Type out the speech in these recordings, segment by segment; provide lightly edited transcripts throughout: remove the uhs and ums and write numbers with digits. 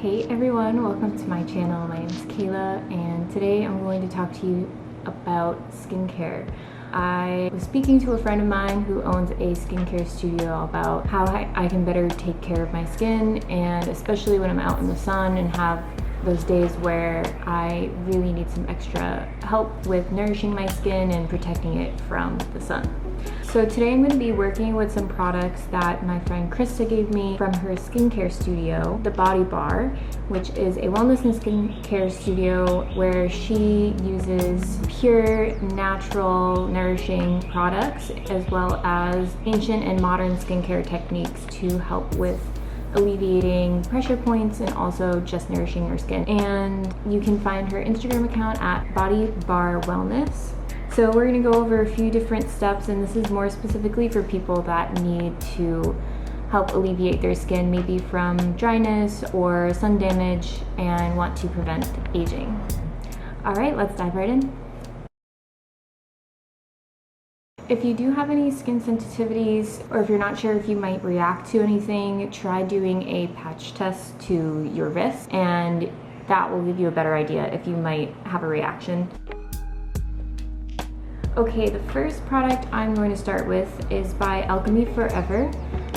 Hey everyone, welcome to my channel. My name is Kayla and today I'm going to talk to you about skincare. I was speaking to a friend of mine who owns a skincare studio about how I can better take care of my skin, and especially when I'm out in the sun and have those days where I really need some extra help with nourishing my skin and protecting it from the sun. So today I'm going to be working with some products that my friend Krista gave me from her skincare studio, the Body Bar, which is a wellness and skincare studio where she uses pure, natural, nourishing products as well as ancient and modern skincare techniques to help with alleviating pressure points and also just nourishing your skin. And you can find her Instagram account at bodybarwellness. So we're going to go over a few different steps, and this is more specifically for people that need to help alleviate their skin, maybe from dryness or sun damage, and want to prevent aging. All right, let's dive right in. If you do have any skin sensitivities, or if you're not sure if you might react to anything, try doing a patch test to your wrist, and that will give you a better idea if you might have a reaction. Okay, the first product I'm going to start with is by Alchemie Forever.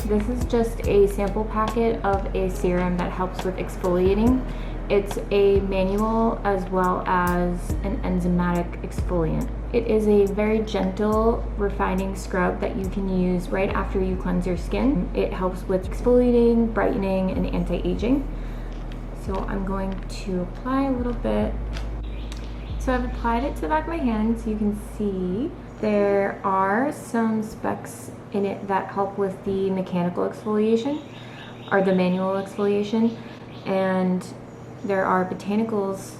This is just a sample packet of a serum that helps with exfoliating. It's a manual as well as an enzymatic exfoliant. It is a very gentle, refining scrub that you can use right after you cleanse your skin. It helps with exfoliating, brightening, and anti-aging. So I'm going to apply a little bit. So I've applied it to the back of my hand, so you can see there are some specks in it that help with the mechanical exfoliation or the manual exfoliation, and there are botanicals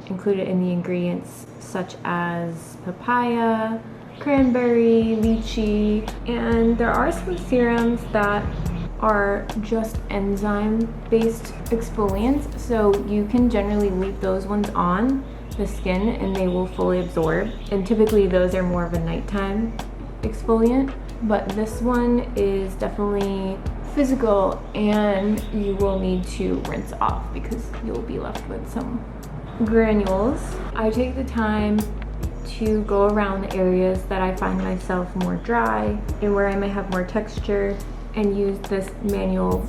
included in the ingredients such as papaya, cranberry, lychee, and there are some serums that are just enzyme-based exfoliants, so you can generally leave those ones on the skin and they will fully absorb, and typically those are more of a nighttime exfoliant, but this one is definitely physical and you will need to rinse off because you'll be left with some granules. I take the time to go around the areas that I find myself more dry and where I may have more texture, and use this manual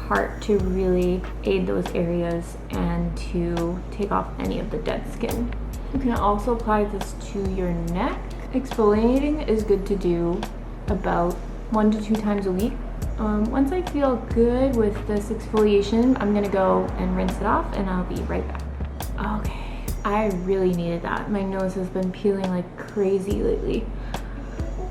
part to really aid those areas and to take off any of the dead skin. You can also apply this to your neck. Exfoliating is good to do about 1 to 2 times a week. Once I feel good with this exfoliation, I'm gonna go and rinse it off and I'll be right back. Okay, I really needed that. My nose has been peeling like crazy lately.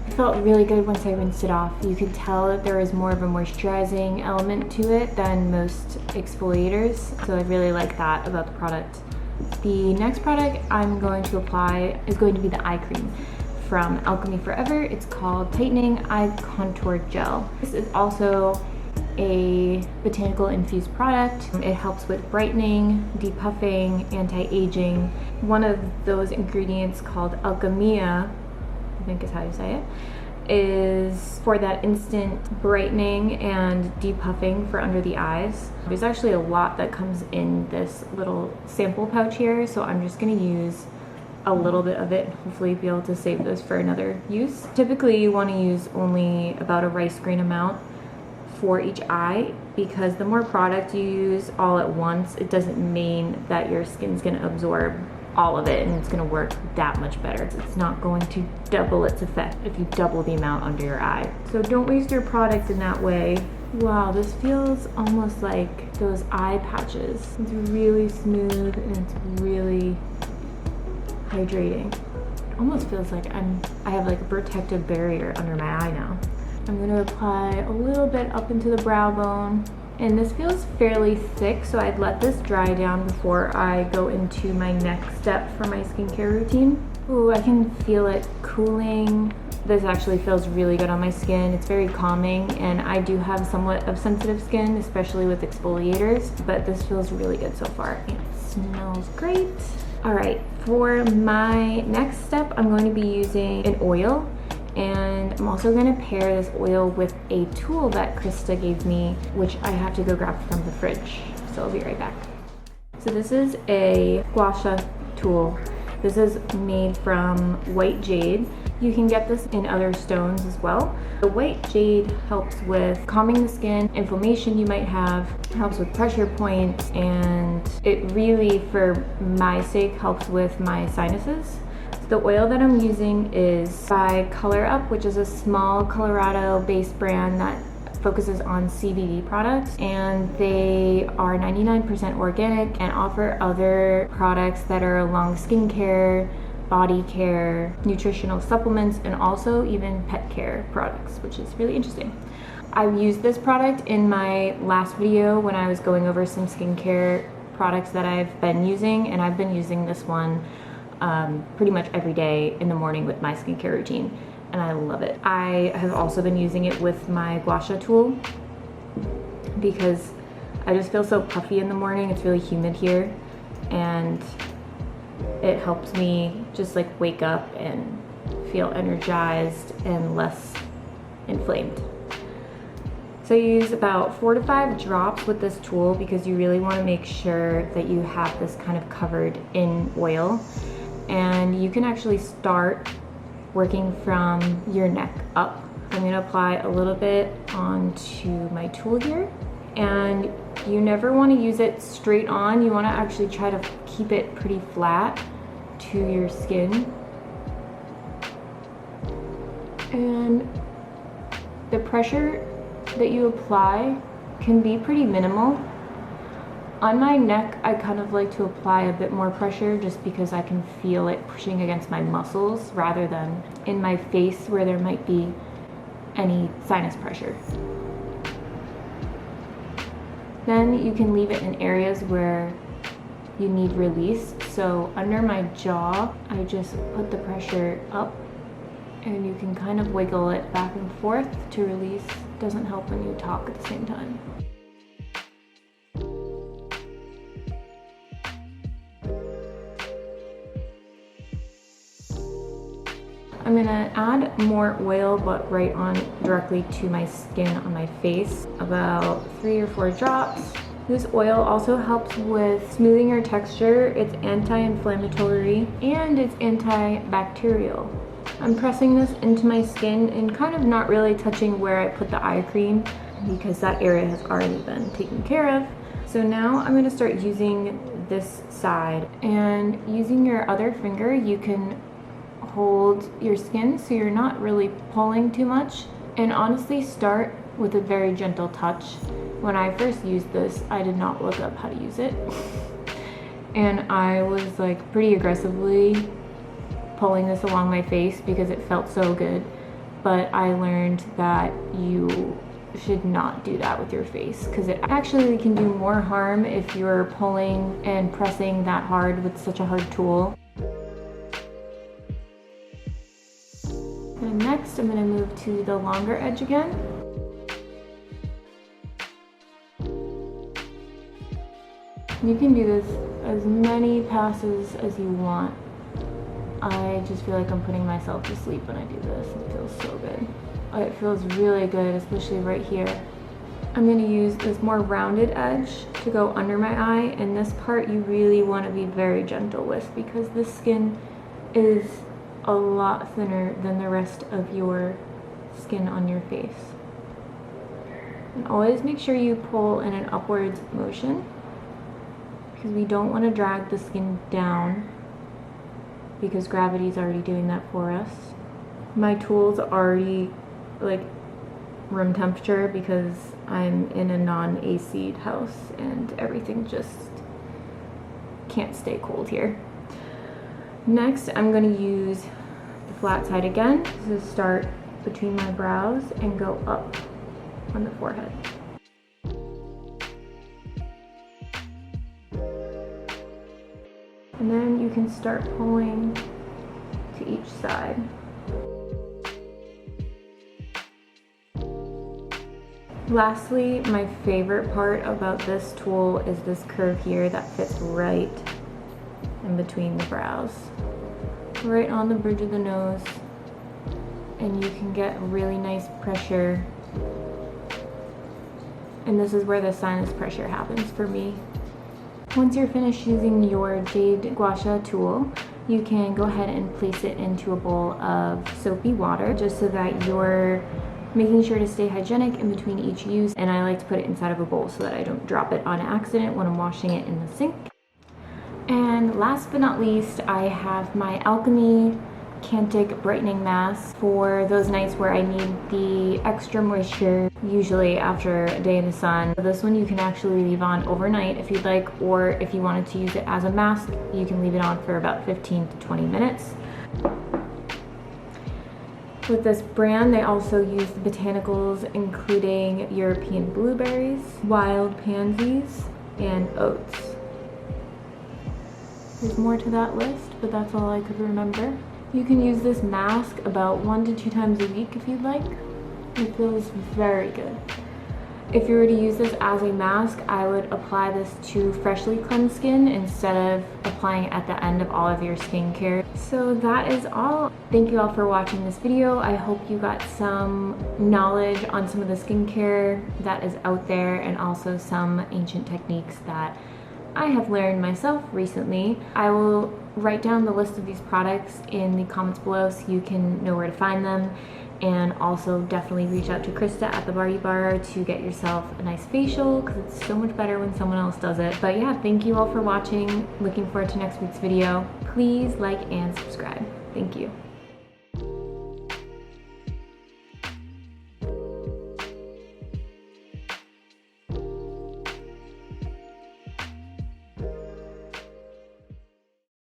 It felt really good once I rinsed it off. You could tell that there was more of a moisturizing element to it than most exfoliators, so I really like that about the product. The next product I'm going to apply is going to be the eye cream from Alchemie Forever. It's called Tightening Eye Contour Gel. This is also a botanical infused product. It helps with brightening, depuffing, anti-aging. One of those ingredients called Alchimie, I think is how you say it, is for that instant brightening and depuffing for under the eyes. There's actually a lot that comes in this little sample pouch here, so I'm just going to use a little bit of it and hopefully be able to save this for another use. Typically you want to use only about a rice grain amount for each eye, because the more product you use all at once, it doesn't mean that your skin's going to absorb all of it and it's going to work that much better. It's not going to double its effect if you double the amount under your eye. So don't waste your product in that way. Wow, this feels almost like those eye patches. It's really smooth and it's really hydrating. It almost feels like I have like a protective barrier under my eye now. I'm going to apply a little bit up into the brow bone. And this feels fairly thick, so I'd let this dry down before I go into my next step for my skincare routine. Ooh, I can feel it cooling. This actually feels really good on my skin. It's very calming, and I do have somewhat of sensitive skin, especially with exfoliators, but this feels really good so far. It smells great. All right, for my next step, I'm going to be using an oil. And I'm also going to pair this oil with a tool that Krista gave me, which I have to go grab from the fridge. so I'll be right back. So this is a GuaSha tool. This is made from white jade. You can get this in other stones as well. The white jade helps with calming the skin, inflammation you might have, helps with pressure points, and it really, for my sake, helps with my sinuses. The oil that I'm using is by Color Up, which is a small Colorado-based brand that focuses on CBD products, and they are 99% organic and offer other products that are along skincare, body care, nutritional supplements, and also even pet care products, which is really interesting. I used this product in my last video when I was going over some skincare products that I've been using, and I've been using this one pretty much every day in the morning with my skincare routine, and I love it. I have also been using it with my GuaSha tool because I just feel so puffy in the morning. It's really humid here, and it helps me just like wake up and feel energized and less inflamed. So you use about 4 to 5 drops with this tool because you really want to make sure that you have this kind of covered in oil. And you can actually start working from your neck up. I'm going to apply a little bit onto my tool here, and you never want to use it straight on. You want to actually try to keep it pretty flat to your skin. And the pressure that you apply can be pretty minimal. On my neck, I kind of like to apply a bit more pressure just because I can feel it pushing against my muscles rather than in my face where there might be any sinus pressure. Then you can leave it in areas where you need release. So under my jaw, I just put the pressure up, and you can kind of wiggle it back and forth to release. Doesn't help when you talk at the same time. I'm gonna add more oil, but right on directly to my skin on my face, about 3 or 4 drops. This oil also helps with smoothing your texture. It's anti-inflammatory and it's antibacterial. I'm pressing this into my skin and kind of not really touching where I put the eye cream because that area has already been taken care of. So now I'm gonna start using this side, and using your other finger, you can hold your skin so you're not really pulling too much, and honestly start with a very gentle touch. When I first used this, I did not look up how to use it and I was like pretty aggressively pulling this along my face because it felt so good, but I learned that you should not do that with your face because it actually can do more harm if you're pulling and pressing that hard with such a hard tool. And next, I'm going to move to the longer edge again. You can do this as many passes as you want. I just feel like I'm putting myself to sleep when I do this. It feels so good. It feels really good, especially right here. I'm going to use this more rounded edge to go under my eye, and this part you really want to be very gentle with because the skin is a lot thinner than the rest of your skin on your face. And always make sure you pull in an upwards motion because we don't want to drag the skin down because gravity is already doing that for us. My tool's already like room temperature because I'm in a non-AC'd house and everything just can't stay cold here. Next, I'm going to use the flat side again to start between my brows and go up on the forehead. And then you can start pulling to each side. Lastly, my favorite part about this tool is this curve here that fits right in between the brows, right on the bridge of the nose, and you can get really nice pressure And this is where the sinus pressure happens for me. Once you're finished using your Jade GuaSha tool, you can go ahead and place it into a bowl of soapy water, just so that you're making sure to stay hygienic in between each use. And I like to put it inside of a bowl so that I don't drop it on accident when I'm washing it in the sink. And last but not least, I have my Alchemie Kantic brightening mask for those nights where I need the extra moisture, usually after a day in the sun. This one you can actually leave on overnight if you'd like, or if you wanted to use it as a mask, you can leave it on for about 15 to 20 minutes. With this brand, they also use the botanicals, including European blueberries, wild pansies, and oats. There's more to that list, but that's all I could remember. You can use this mask about 1 to 2 times a week if you'd like. It feels very good. If you were to use this as a mask, I would apply this to freshly cleansed skin instead of applying it at the end of all of your skincare. So that is all. Thank you all for watching this video. I hope you got some knowledge on some of the skincare that is out there, and also some ancient techniques that I have learned myself recently. I will write down the list of these products in the comments below so you can know where to find them. And also definitely reach out to Krista at the Body Bar to get yourself a nice facial, because it's so much better when someone else does it. But yeah, thank you all for watching. Looking forward to next week's video. Please like and subscribe. Thank you.